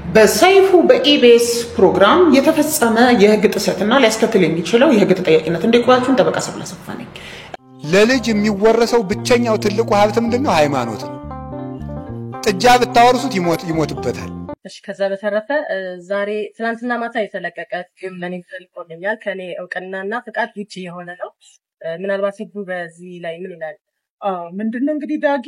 በሰይፉ በኢቢኤስ ፕሮግራም የተፈጸመ የህግ ጥሰትና ሊያስከትል የሚችለው የህግ ተጠያቂነት እንዲቆያችሁን ጠበቃ ሰብለ አሰፋ ነኝ። ለልጅ የሚወረሰው ብቸኛው ትልቁ ሀብት ምንድነው? ሃይማኖት ነው። ጥጃ ብታወርሱት ይሞትበታል። እሺ ከዛ በተረፈ ዛሬ ትናንትና ማታ የተለቀቀ ፊልም ለኔ ፈልቆኛል ከኔ እውቅናና ፍቃድ ውጪ የሆነ ነው። ምናልባት ህጉ በዚህ ላይ ምን ይላል? ምንድነው እንግዲህ ዳጊ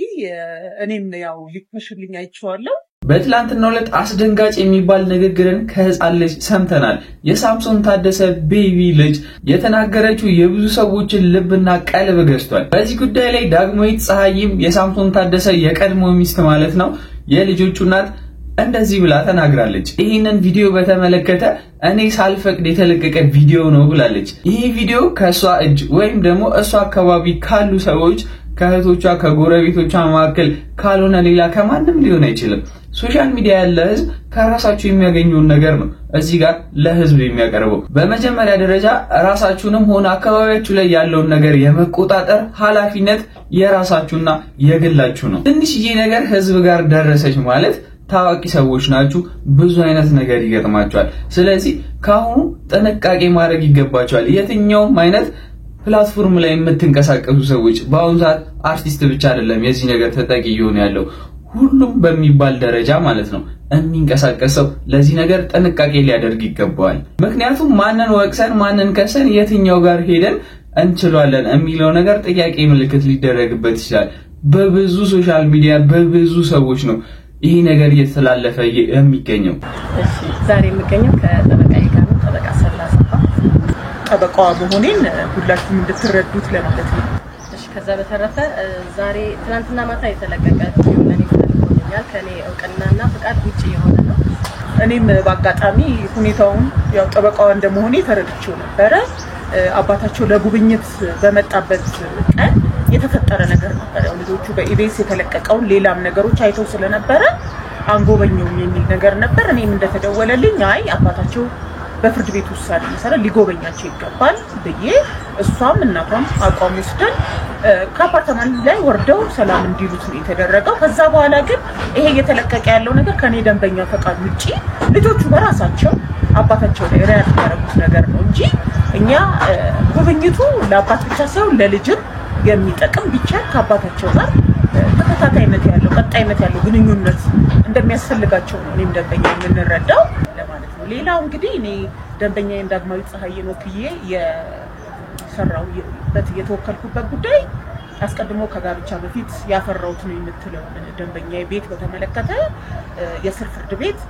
እኔም ያው ይከሽልኝ አይቼዋለሁ። በትላንትናው ዕለት አስደንጋጭ የሚባል ንግግርን ከህፃን ልጅ ሰምተናል። የሳምሶን ታደሰ ቤቢ ልጅ የተናገረችው የብዙ ሰዎችን ልብና ቀልብ ገዝቷል። በዚህ ጉዳይ ላይ ዳግማዊት ፀሐይም የሳምሶን ታደሰ የቀድሞ ሚስት ማለት ነው የልጆቹ እናት እንደዚህ ብላ ተናግራለች። ይሄንን ቪዲዮ በተመለከተ እኔ ሳልፈቅድ የተለቀቀ ቪዲዮ ነው ብላለች። ይሄ ቪዲዮ ከሷ እጅ ወይም ደግሞ እሷ አካባቢ ካሉ ሰዎች ከእህቶቿ ከጎረቤቶቿ መካከል ካልሆነ ሌላ ከማንም ሊሆን አይችልም። ሶሻል ሚዲያ ያለ ህዝብ ከራሳችሁ የሚያገኙን ነገር ነው እዚህ ጋር ለህዝብ የሚያቀርበው። በመጀመሪያ ደረጃ ራሳችሁንም ሆነ አካባቢያችሁ ላይ ያለውን ነገር የመቆጣጠር ኃላፊነት የራሳችሁና የግላችሁ ነው። ትንሽዬ ነገር ህዝብ ጋር ደረሰች ማለት ታዋቂ ሰዎች ናችሁ፣ ብዙ አይነት ነገር ይገጥማችኋል። ስለዚህ ካሁኑ ጥንቃቄ ማድረግ ይገባችኋል። የትኛውም አይነት ፕላትፎርም ላይ የምትንቀሳቀሱ ሰዎች በአሁኑ ሰዓት አርቲስት ብቻ አይደለም የዚህ ነገር ተጠቂ ይሆን ያለው ሁሉም በሚባል ደረጃ ማለት ነው የሚንቀሳቀሰው ለዚህ ነገር ጥንቃቄ ሊያደርግ ይገባዋል። ምክንያቱም ማንን ወቅሰን ማንን ከሰን የትኛው ጋር ሄደን እንችላለን የሚለው ነገር ጥያቄ ምልክት ሊደረግበት ይችላል። በብዙ ሶሻል ሚዲያ በብዙ ሰዎች ነው ይሄ ነገር እየተላለፈ የሚገኘው። እሺ ዛሬ የምገኘው ከጠበቃዬ ጋር ነው። ጠበቃ ሰብለ አሰፋ ጠበቃዋ መሆኔን ሁላችሁም እንድትረዱት ለማለት ነው። እሺ ከዛ በተረፈ ዛሬ ትናንትና ማታ የተለቀቀ ፊልም ለኔ ፈልቆኛል ከኔ እውቅናና ፍቃድ ውጪ የሆነ ነው። እኔም በአጋጣሚ ሁኔታውን ያው ጠበቃዋ እንደመሆኔ ተረድቼው ነበረ። አባታቸው ለጉብኝት በመጣበት ቀን የተፈጠረ ነገር ነበር። ያው ልጆቹ በኢቢኤስ የተለቀቀውን ሌላም ነገሮች አይተው ስለነበረ አንጎበኙም የሚል ነገር ነበር። እኔም እንደተደወለልኝ አይ አባታቸው በፍርድ ቤት ውሳኔ መሰረት ሊጎበኛቸው ይገባል ብዬ እሷም እናቷም አቋም ወስደን ከአፓርትመን ላይ ወርደው ሰላም እንዲሉት ነው የተደረገው። ከዛ በኋላ ግን ይሄ እየተለቀቀ ያለው ነገር ከኔ ደንበኛ ፈቃድ ውጪ ልጆቹ በራሳቸው አባታቸው ላይ ሪያክት ያደረጉት ነገር ነው እንጂ እኛ ጉብኝቱ ለአባት ብቻ ሳይሆን ለልጅም የሚጠቅም ብቻ ከአባታቸው ጋር ተከታታይነት ያለው ቀጣይነት ያለው ግንኙነት እንደሚያስፈልጋቸው ነው እኔም ደንበኛ የምንረዳው ለማለት ነው። ሌላው እንግዲህ እኔ ደንበኛዬን ዳግማዊት ፀሐይን ወክዬ የሰራሁበት የተወከልኩበት ጉዳይ አስቀድሞ ከጋብቻ በፊት ያፈራሁት ነው የምትለው ደንበኛዬ ቤት በተመለከተ የስር ፍርድ ቤት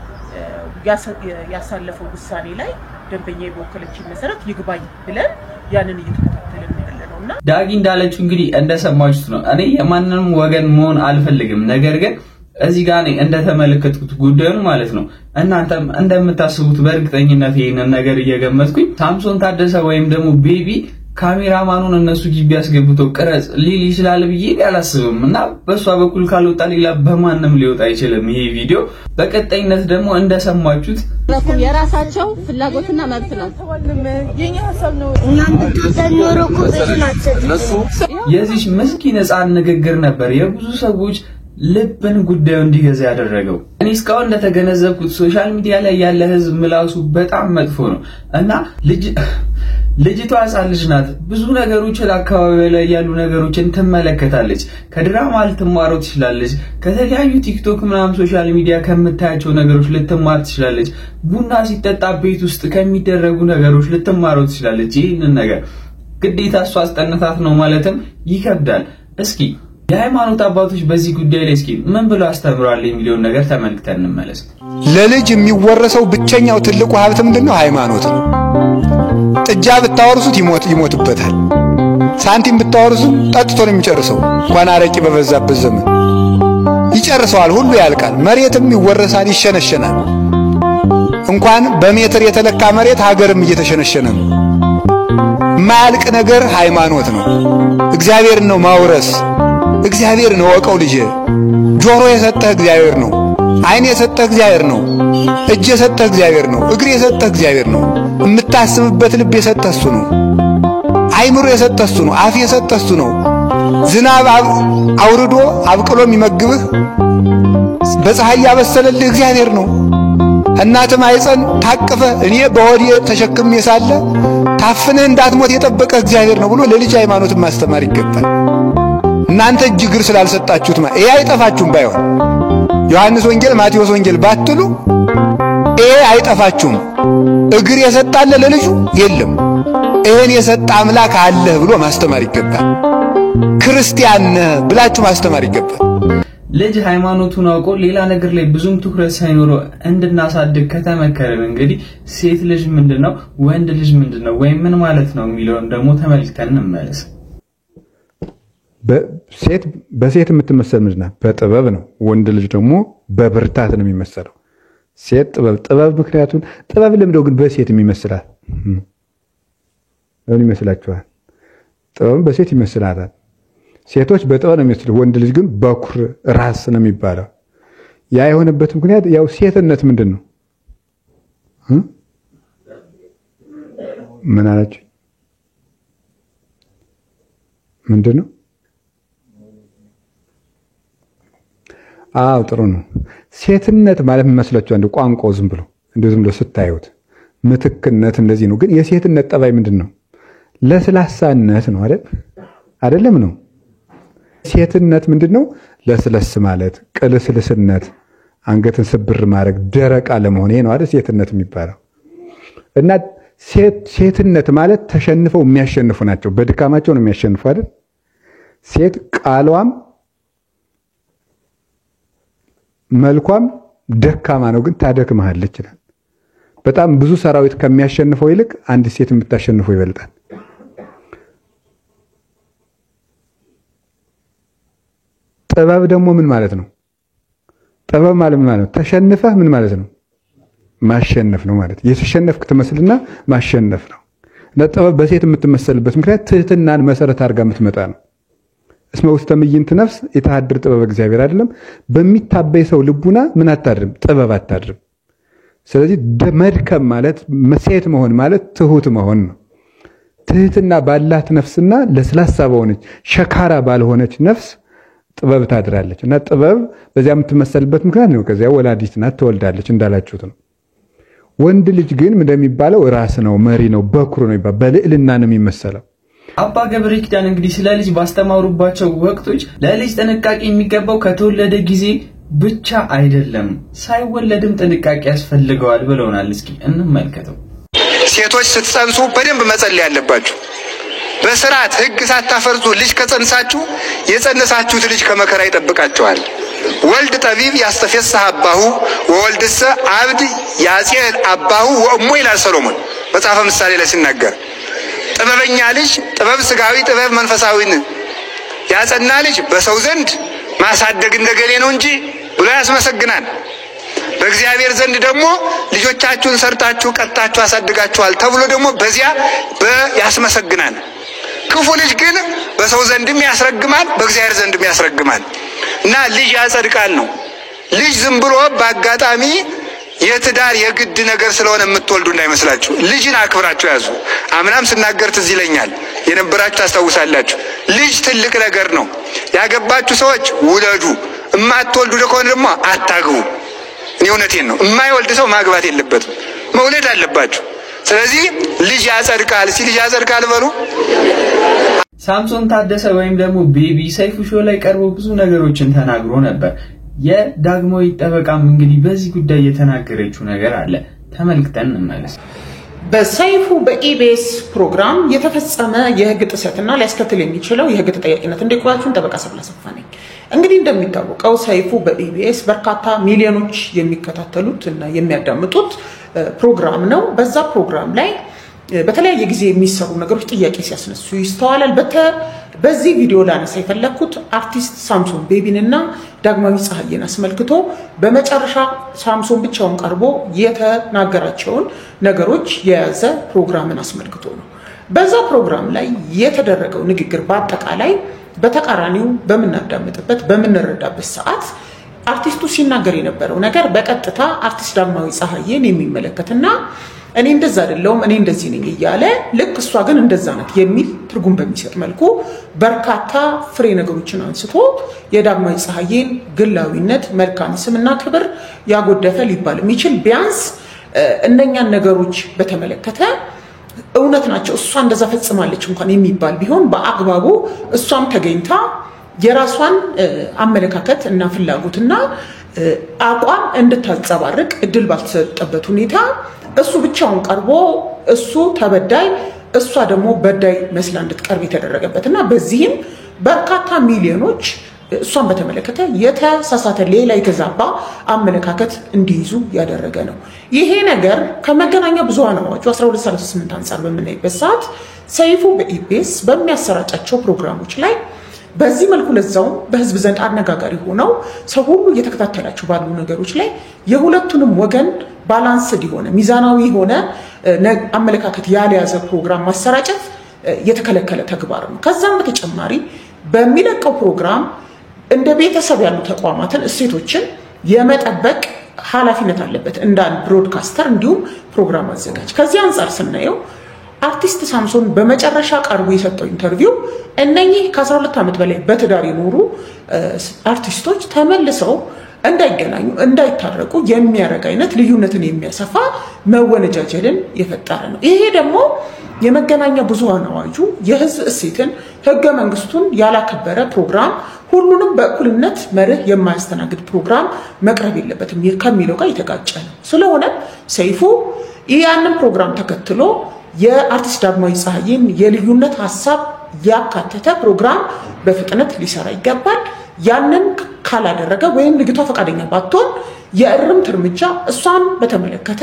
ያሳለፈው ውሳኔ ላይ ደንበኛዬ በወከለችኝ መሰረት ይግባኝ ብለን ያንን እየተከታተልን ያለነውና ዳጊ እንዳለችው እንግዲህ እንደሰማችሁት ነው። እኔ የማንንም ወገን መሆን አልፈልግም። ነገር ግን እዚህ ጋር እኔ እንደተመለከትኩት ጉዳዩን ማለት ነው እናንተም እንደምታስቡት በእርግጠኝነት ይሄንን ነገር እየገመትኩኝ ሳምሶን ታደሰ ወይም ደግሞ ቤቢ ካሜራማኑን እነሱ ግቢ ያስገብተው ቀረጽ ሊል ይችላል ብዬ አላስብም እና በሷ በኩል ካልወጣ ሌላ በማንም ሊወጣ አይችልም ይሄ ቪዲዮ። በቀጣይነት ደግሞ እንደሰማችሁት የራሳቸው ፍላጎትና መብት ነው። የኛ ሐሳብ ነው። የዚህ ምስኪን ሕፃን ንግግር ነበር የብዙ ሰዎች ልብን ጉዳዩ እንዲገዛ ያደረገው። እኔ እስካሁን እንደተገነዘብኩት ሶሻል ሚዲያ ላይ ያለ ህዝብ ምላሱ በጣም መጥፎ ነው እና ልጅቷ ሕፃን ልጅ ናት። ብዙ ነገሮች ለአካባቢ ላይ ያሉ ነገሮችን ትመለከታለች። ከድራማ ልትማረው ትችላለች። ከተለያዩ ቲክቶክ ምናምን ሶሻል ሚዲያ ከምታያቸው ነገሮች ልትማር ትችላለች። ቡና ሲጠጣ ቤት ውስጥ ከሚደረጉ ነገሮች ልትማረው ትችላለች። ይሄንን ነገር ግዴታ እሷ አስጠንታት ነው ማለትም ይከብዳል። እስኪ የሃይማኖት አባቶች በዚህ ጉዳይ ላይ እስኪ ምን ብለው አስተምሯል የሚለውን ነገር ተመልክተን እንመለስ። ለልጅ የሚወረሰው ብቸኛው ትልቁ ሀብት ምንድነው? ሃይማኖት ነው። ጥጃ ብታወርሱት ይሞትበታል። ሳንቲም ብታወርሱት ጠጥቶ ነው የሚጨርሰው። እንኳን አረቂ በበዛበት ዘመን ይጨርሰዋል፣ ሁሉ ያልቃል። መሬትም ይወረሳል፣ ይሸነሸናል። እንኳን በሜትር የተለካ መሬት ሀገርም እየተሸነሸነ ነው። ማያልቅ ነገር ሃይማኖት ነው። እግዚአብሔርን ነው ማውረስ። እግዚአብሔር ነው ወቀው ልጅ ጆሮ የሰጠህ እግዚአብሔር ነው። አይን የሰጠህ እግዚአብሔር ነው። እጅ የሰጠህ እግዚአብሔር ነው። እግር የሰጠህ እግዚአብሔር ነው። የምታስብበት ልብ የሰጠህ እሱ ነው። አይምሮ የሰጠህ እሱ ነው። አፍ የሰጠህ እሱ ነው። ዝናብ አውርዶ አብቅሎ የሚመግብህ በፀሐይ ያበሰለልህ እግዚአብሔር ነው። እናት ማይፀን ታቅፈ እኔ በሆዴ ተሸክሜ ሳለ ታፍነህ እንዳትሞት የጠበቀ እግዚአብሔር ነው ብሎ ለልጅ ሃይማኖትን ማስተማር ይገባል። እናንተ እጅግር ስላልሰጣችሁት ይሄ አይጠፋችሁም። ባይሆን ዮሐንስ ወንጌል ማቴዎስ ወንጌል ባትሉ ይሄ አይጠፋችሁም። እግር የሰጣለ ለልጁ የለም ይሄን የሰጣ አምላክ አለ ብሎ ማስተማር ይገባል። ክርስቲያን ብላችሁ ማስተማር ይገባል። ልጅ ሃይማኖቱን አውቆ ሌላ ነገር ላይ ብዙም ትኩረት ሳይኖረው እንድናሳድግ ከተመከረን እንግዲህ ሴት ልጅ ምንድነው ወንድ ልጅ ምንድነው ወይ ምን ማለት ነው የሚለውን ደግሞ ተመልክተን እንመለስ። በሴት የምትመሰል ምንድነው? በጥበብ ነው። ወንድ ልጅ ደግሞ በብርታት ነው የሚመሰለው። ሴት ጥበብ ምክንያቱም ጥበብ ለምደው ግን በሴት የሚመስላል ለምን ይመስላችኋል? ጥበብ በሴት ይመስላል። ሴቶች በጥበብ ነው የሚመስሉት። ወንድ ልጅ ግን በኩር ራስ ነው የሚባለው። ያ የሆነበት ምክንያት ያው ሴትነት ምንድነው? ምን አላችሁ? ምንድነው? አዎ ጥሩ ነው። ሴትነት ማለት ምን መስላችሁ? አንድ ቋንቋው ዝም ብሎ ስታዩት ምትክነት እንደዚህ ነው። ግን የሴትነት ጠባይ ምንድነው? ለስላሳነት ነው አይደለም ነው። ሴትነት ምንድነው? ለስለስ ማለት፣ ቅልስልስነት፣ አንገትን ስብር ማድረግ፣ ደረቅ አለመሆን ነው አይደል ሴትነት የሚባለው። እና ሴትነት ማለት ተሸንፈው የሚያሸንፉ ናቸው። በድካማቸው ነው የሚያሸንፉ አይደል? ሴት ቃሏም መልኳም ደካማ ነው፣ ግን ታደክማለች ይላል። በጣም ብዙ ሰራዊት ከሚያሸንፈው ይልቅ አንድ ሴት የምታሸንፈው ይበልጣል። ጥበብ ደግሞ ምን ማለት ነው? ጥበብ ማለት ምን ማለት ነው? ተሸንፈህ ምን ማለት ነው? ማሸነፍ ነው ማለት። የተሸነፍክ ትመስልና ማሸነፍ ነው። ጥበብ በሴት የምትመሰልበት ምክንያት ትህትናን መሰረት አድርጋ የምትመጣ ነው። እስመ ውስተ ምይንት ነፍስ የተሃድር ጥበብ እግዚአብሔር አይደለም። በሚታበይ ሰው ልቡና ምን አታድርም? ጥበብ አታድርም። ስለዚህ መድከም ማለት ሴት መሆን ማለት ትሁት መሆን ነው። ትህትና ባላት ነፍስና ለስላሳ በሆነች ሸካራ ባልሆነች ነፍስ ጥበብ ታድራለች። እና ጥበብ በዚያ የምትመሰልበት ምክንያት ነው። ከዚያ ወላዲት ናት፣ ትወልዳለች እንዳላችሁት ነው። ወንድ ልጅ ግን እንደሚባለው ራስ ነው፣ መሪ ነው፣ በኩር ነው ይባላል። በልዕልና ነው የሚመሰለው። አባ ገብረ ኪዳን እንግዲህ ስለ ልጅ ባስተማሩባቸው ወቅቶች ለልጅ ጥንቃቄ የሚገባው ከተወለደ ጊዜ ብቻ አይደለም ሳይወለድም ጥንቃቄ ያስፈልገዋል ብለውናል። እስኪ እንመልከተው። ሴቶች ስትጸንሱ በደንብ መጸለይ ያለባችሁ። በስርዓት ሕግ ሳታፈርሱ ልጅ ከጸንሳችሁ የጸነሳችሁት ልጅ ከመከራ ይጠብቃችኋል። ወልድ ጠቢብ ያስተፈስህ አባሁ ወወልድሰ አብድ ያጼል አባሁ ወእሙ ይላል ሰሎሞን መጽሐፈ ምሳሌ ላይ ሲናገር። ጥበበኛ ልጅ ጥበብ ስጋዊ ጥበብ መንፈሳዊን ያጸና ልጅ በሰው ዘንድ ማሳደግ እንደገሌ ነው እንጂ ብሎ ያስመሰግናል። በእግዚአብሔር ዘንድ ደግሞ ልጆቻችሁን ሰርታችሁ ቀጣችሁ አሳድጋችኋል ተብሎ ደግሞ በዚያ ያስመሰግናል። ክፉ ልጅ ግን በሰው ዘንድም ያስረግማል፣ በእግዚአብሔር ዘንድም ያስረግማል። እና ልጅ ያጸድቃል ነው። ልጅ ዝም ብሎ በአጋጣሚ የትዳር የግድ ነገር ስለሆነ የምትወልዱ እንዳይመስላችሁ። ልጅን አክብራችሁ ያዙ። አምናም ስናገር ትዝ ይለኛል የነበራችሁ ታስታውሳላችሁ። ልጅ ትልቅ ነገር ነው። ያገባችሁ ሰዎች ውለዱ፣ እማትወልዱ ከሆነ ደግሞ አታግቡ። እኔ እውነቴን ነው። የማይወልድ ሰው ማግባት የለበትም፣ መውለድ አለባችሁ። ስለዚህ ልጅ ያጸድቃል። ልጅ ያጸድቃል በሉ። ሳምሶን ታደሰ ወይም ደግሞ ቤቢ ሰይፉ ሾው ላይ ቀርቦ ብዙ ነገሮችን ተናግሮ ነበር። የዳግማዊ ጠበቃም እንግዲህ በዚህ ጉዳይ የተናገረችው ነገር አለ። ተመልክተን እንመለስ። በሰይፉ በኢቢኤስ ፕሮግራም የተፈጸመ የህግ ጥሰትና ሊያስከትል የሚችለው የህግ ተጠያቂነት እንዲቆያችሁን ጠበቃ ሰብለ አሰፋ ነኝ። እንግዲህ እንደሚታወቀው ሰይፉ በኢቢኤስ በርካታ ሚሊዮኖች የሚከታተሉት እና የሚያዳምጡት ፕሮግራም ነው። በዛ ፕሮግራም ላይ በተለያየ ጊዜ የሚሰሩ ነገሮች ጥያቄ ሲያስነሱ ይስተዋላል። በዚህ ቪዲዮ ላነሳ የፈለኩት አርቲስት ሳምሶን ቤቢንና ዳግማዊ ፀሐይን አስመልክቶ በመጨረሻ ሳምሶን ብቻውን ቀርቦ የተናገራቸውን ነገሮች የያዘ ፕሮግራምን አስመልክቶ ነው። በዛ ፕሮግራም ላይ የተደረገው ንግግር በአጠቃላይ በተቃራኒው በመናዳምጥበት በመነረዳበት ሰዓት አርቲስቱ ሲናገር የነበረው ነገር በቀጥታ አርቲስት ዳግማዊ ፀሐይን የሚመለከትና እኔ እንደዛ አይደለም እኔ እንደዚህ ነኝ እያለ ልክ እሷ ግን እንደዛ ናት የሚል ትርጉም በሚሰጥ መልኩ በርካታ ፍሬ ነገሮችን አንስቶ የዳግማዊ ፀሐዬን ግላዊነት መልካም ስምና ክብር ያጎደፈ ሊባል የሚችል ቢያንስ እነኛን ነገሮች በተመለከተ እውነት ናቸው እሷ እንደዛ ፈጽማለች እንኳን የሚባል ቢሆን በአግባቡ እሷም ተገኝታ የራሷን አመለካከት እና ፍላጎትና አቋም እንድታጸባርቅ እድል ባልተሰጠበት ሁኔታ እሱ ብቻውን ቀርቦ እሱ ተበዳይ እሷ ደግሞ በዳይ መስላ እንድትቀርብ የተደረገበትና በዚህም በርካታ ሚሊዮኖች እሷን በተመለከተ የተሳሳተ ሌላ የተዛባ አመለካከት እንዲይዙ ያደረገ ነው። ይሄ ነገር ከመገናኛ ብዙሃን አዋጁ 1238 አንፃር በምናይበት ሰዓት ሰይፉ በኢቢኤስ በሚያሰራጫቸው ፕሮግራሞች ላይ በዚህ መልኩ ለዛው በህዝብ ዘንድ አነጋጋሪ ሆነው ሰው ሁሉ እየተከታተላቸው ባሉ ነገሮች ላይ የሁለቱንም ወገን ባላንስድ ሆነ ሚዛናዊ ሆነ አመለካከት ያለያዘ ፕሮግራም ማሰራጨት የተከለከለ ተግባር ነው። ከዛም በተጨማሪ በሚለቀው ፕሮግራም እንደ ቤተሰብ ያሉ ተቋማትን እሴቶችን የመጠበቅ ኃላፊነት አለበት እንደ አንድ ብሮድካስተር እንዲሁም ፕሮግራም አዘጋጅ። ከዚህ አንፃር ስናየው አርቲስት ሳምሶን በመጨረሻ ቀርቦ የሰጠው ኢንተርቪው እነኚህ ከ12 ዓመት በላይ በትዳር የኖሩ አርቲስቶች ተመልሰው እንዳይገናኙ እንዳይታረቁ የሚያረግ አይነት ልዩነትን የሚያሰፋ መወነጃጀልን የፈጠረ ነው። ይሄ ደግሞ የመገናኛ ብዙሃን አዋጁ የህዝብ እሴትን ህገ መንግስቱን ያላከበረ ፕሮግራም ሁሉንም በእኩልነት መርህ የማያስተናግድ ፕሮግራም መቅረብ የለበትም ከሚለው ጋር የተጋጨ ነው። ስለሆነ ሰይፉ ያንን ፕሮግራም ተከትሎ የአርቲስት ዳግማዊ ፀሐዬን የልዩነት ሐሳብ ያካተተ ፕሮግራም በፍጥነት ሊሰራ ይገባል። ያንን ካላደረገ ወይም ልጅቷ ፈቃደኛ ባትሆን የእርምት እርምጃ እሷን በተመለከተ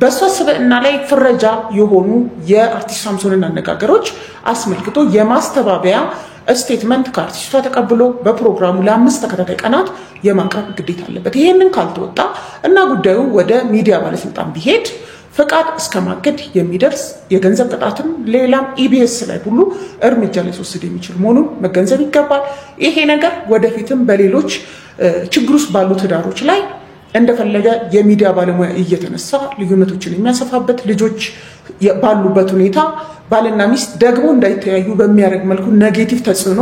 በሷ ስብዕና ላይ ፍረጃ የሆኑ የአርቲስት ሳምሶንን አነጋገሮች አስመልክቶ የማስተባበያ ስቴትመንት ከአርቲስቷ ተቀብሎ በፕሮግራሙ ለ5 ተከታታይ ቀናት የማቅረብ ግዴታ አለበት። ይሄንን ካልተወጣ እና ጉዳዩ ወደ ሚዲያ ባለስልጣን ቢሄድ ፈቃድ እስከማገድ የሚደርስ የገንዘብ ቅጣትም ሌላም ኢቢኤስ ላይ ሁሉ እርምጃ ሊወሰድ የሚችል መሆኑን መገንዘብ ይገባል። ይሄ ነገር ወደፊትም በሌሎች ችግር ውስጥ ባሉ ትዳሮች ላይ እንደፈለገ የሚዲያ ባለሙያ እየተነሳ ልዩነቶችን የሚያሰፋበት ልጆች ባሉበት ሁኔታ ባልና ሚስት ደግሞ እንዳይተያዩ በሚያደርግ መልኩ ኔጌቲቭ ተጽዕኖ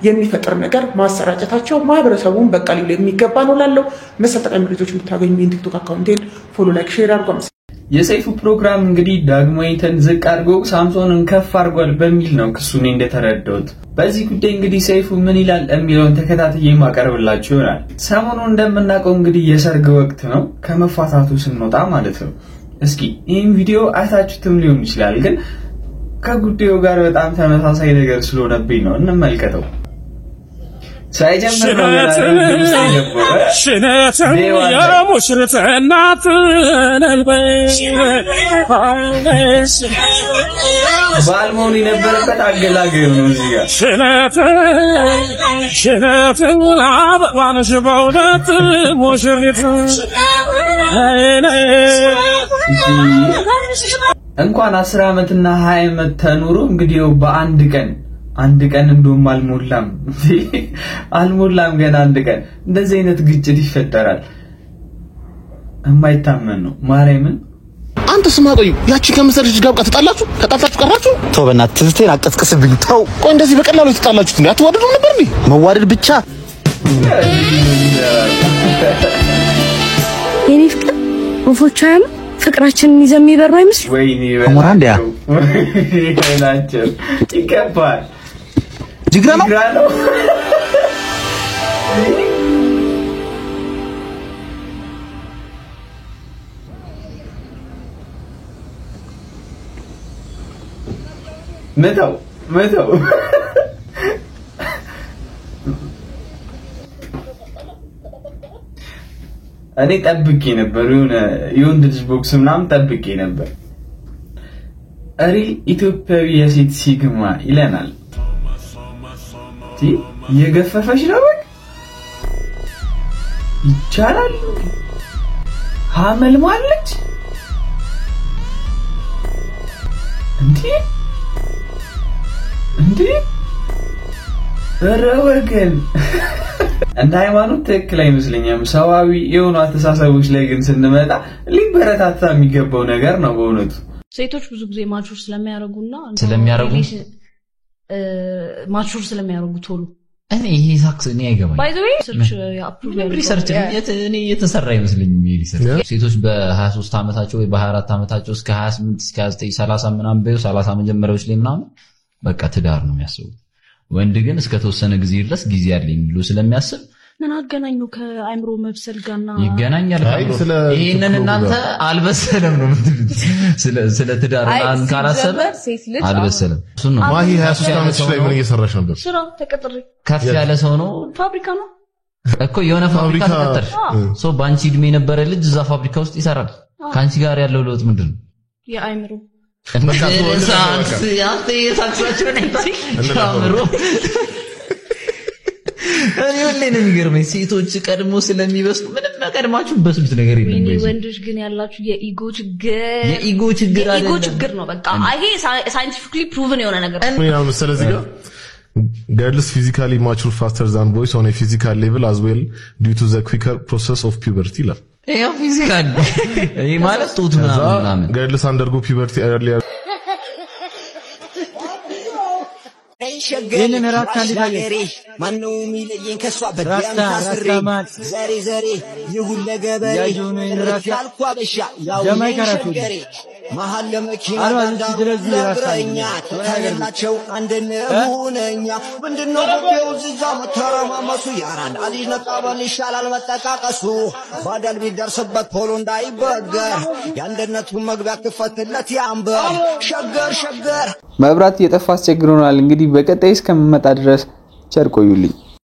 የሚፈጥር ነገር ማሰራጨታቸው ማህበረሰቡን በቃ ሊሉ የሚገባ ነው ላለው መሰጠቀም ልጆች እንድታገኙ የቲክቶክ አካውንቴን ፎሎ ላይክ ሼር አድርጉ። የሰይፉ ፕሮግራም እንግዲህ ዳግማዊትን ዝቅ አድርጎ ሳምሶንን ከፍ አድርጓል በሚል ነው ክሱን እንደተረዳሁት። በዚህ ጉዳይ እንግዲህ ሰይፉ ምን ይላል የሚለውን ተከታትዬ ማቀርብላችሁ ይሆናል። ሰሞኑን እንደምናውቀው እንግዲህ የሰርግ ወቅት ነው ከመፋታቱ ስንወጣ ማለት ነው። እስኪ ይህን ቪዲዮ አይታችሁትም ሊሆን ይችላል፣ ግን ከጉዳዩ ጋር በጣም ተመሳሳይ ነገር ስለሆነብኝ ነው እንመልከተው። ሳይጀምር ነው ሽነትን የሙሽሪት እናት ባልሞኒ ነበረበት አገላገሉ ነው እዚህ ጋር ሽነትን አበባንሽ በእውነት ሙሽሪት እንኳን 10 ዓመትና 20 ዓመት ተኖሩ እንግዲህ በአንድ ቀን እንደውም አልሞላም ገና አንድ ቀን እንደዚህ አይነት ግጭት ይፈጠራል። የማይታመን ነው ማርያምን። አንተ ስማ ቆዩ ያቺ ከመሰለሽ ጋር ተጣላችሁ ቀራችሁ? ተው በእናትህ ትዝቴን አቀስቅስብኝ ተው። ቆይ እንደዚህ በቀላሉ ተጣላችሁት እንዴ? አትዋደዱም ነበር እንዴ? መዋደድ ብቻ የኔ ፍቅር ወፎቻም ፍቅራችንን ይዘም ይበሩ አይመስል ወይኔ አሞራንዲያ ናቸው ይከፋል። ጅግራ ነው መተው እኔ ጠብቄ ነበር የወንድ ልጅ ቦክስ ምናምን ጠብቄ ነበር። ሪል ኢትዮጵያዊ የሴት ሲግማ ይለናል። የገፈፈሽ ነው ይቻላል ሀመል ማለት እንዴ ረወገን እንደ ሃይማኖት ትክክል አይመስለኝም። ሰዋዊ የሆኑ አስተሳሰቦች ላይ ግን ስንመጣ ሊበረታታ የሚገባው ነገር ነው በእውነቱ። ሴቶች ብዙ ጊዜ ማቹር ስለሚያረጉና ማቹር ስለሚያረጉ ቶሎ እኔ ይሄ ሳክስ እኔ አይገባኝ ባይ ዘ ዌይ ሪሰርች እኔ የተሰራ አይመስለኝም። ይሄ ሪሰርች ሴቶች በ23 አመታቸው ወይ በ24 አመታቸው እስከ 28 እስከ 29 30 ምናምን በዩ 30 መጀመሪያዎች ላይ ምናምን በቃ ትዳር ነው የሚያስቡት። ወንድ ግን እስከ ተወሰነ ጊዜ ድረስ ጊዜ ያለኝ ብሎ ስለሚያስብ ምን አገናኙ ከአይምሮ መብሰል ጋርና ይገናኛል። ይሄንን እናንተ አልበሰለም ነው የምትሉት። ስለ ትዳርና ካላሰበ አልበሰለም። እሱ ነው ማሂ 23 አመት ላይ ምን እየሰራሽ ነበር? ስራ ተቀጥሬ። ከፍ ያለ ሰው ነው ፋብሪካ ነው እኮ የሆነ ፋብሪካ ተቀጠረ። ሶ ባንቺ እድሜ የነበረ ልጅ እዛ ፋብሪካ ውስጥ ይሰራል። ካንቺ ጋር ያለው ለውጥ ምንድነው? የአይምሮ እኔ ሁሌ ነው የሚገርመኝ ሴቶች ቀድሞ ስለሚበስሉ ምንም ቀድማችሁ በስሉት ነገር የለም። ወንዶች ግን ያላችሁ የኢጎ ችግር ነው። በቃ ይሄ ሳይንቲፊካሊ ፕሩቭን የሆነ ነገር ነው። ምን ያለው ስለዚህ ጋር girls physically mature faster than boys on a physical level as well due to the quicker process of puberty. ይሄ ፊዚካል ይሄ ማለት ጡት ምናምን girls undergo puberty earlier. ይህንን ራታ ሊታየ ማነው የሚለየኝ ከሷ በደም ታስሬ ዘሬ ይሁን ለገበሬ ያልኳ በሻ ያው ሸገሬ መሀል ለመኪና ለብረኛ ተያየላቸው አንድነውነኛ ምንድነው ጉዳዩ ዝዛ መተረማመሱ ያራን አሊጅ ነቃበል ይሻላል መጠቃቀሱ ባዳል ቢደርስበት ፖሎ እንዳይበገር የአንድነቱ መግቢያ ክፈትለት ያንበር ሸገር መብራት የጠፋ አስቸግሮናል። እንግዲህ በቀጣይ እስከምመጣ ድረስ ቸር ቆዩልኝ።